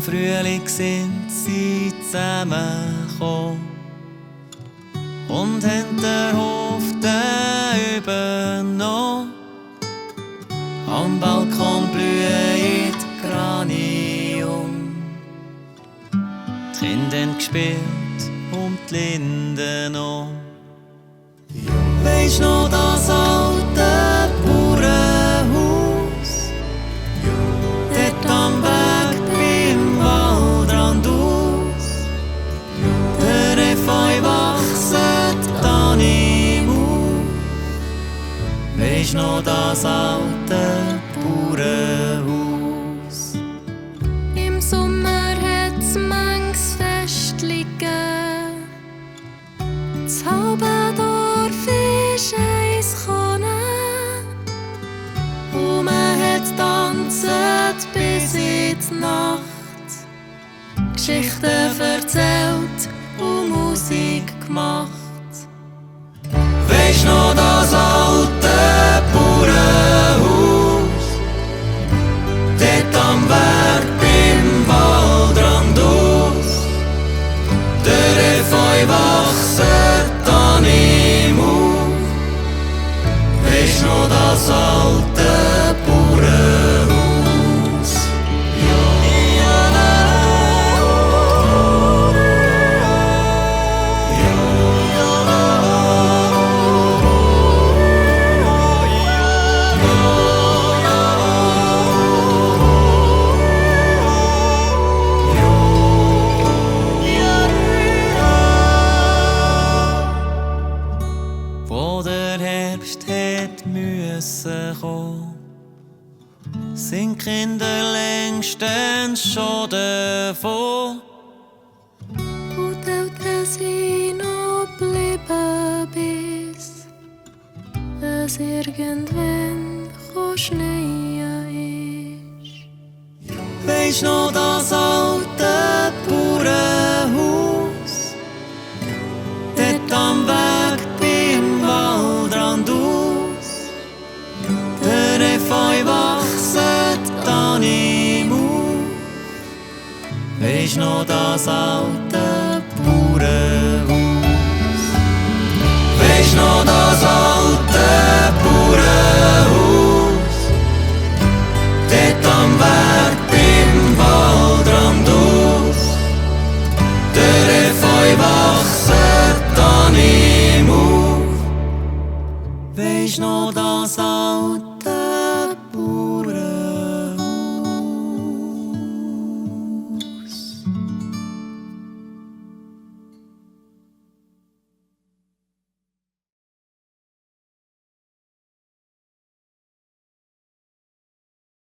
Frühling sind sie zusammengekommen und haben den Hof übernommen. Am Balkon blühen die Granium. Die Kinder haben gespielt und die Linden noch. Weisst noch das alte Bauernhaus? Dort am Weg beim Waldrand aus. Der Efeu wachset dann im Auf. Weisst noch das alte Bauernhaus? Im Sommer hat's manches Festli gegeben. Das halbe Dorf ist eins gekommen. Und man hat tanzt bis in die Nacht. Geschichten erzählt und Musik gemacht. Weisst noch das alte Bauernhaus? Dort am Weg beim Waldrand aus. Der Efeu wachset dann im Auf. Weisst noch das alte Bauernhaus? Wo der Herbst hat müssen kommen, sind die Kinder längstens schon davon. Und die Eltern sind noch geblieben, bis es irgendwann schneien ist. Weisst noch das alte Bauernhaus? Dort am Weg beim Waldrand aus. Der Efeu wachset dann im Auf. Weisst noch das alte Bauernhaus? Weisst noch das alte Bauernhaus? Dort am Weg beim Waldrand aus. Der Efeu wachset dann im Auf. Weisst noch das alte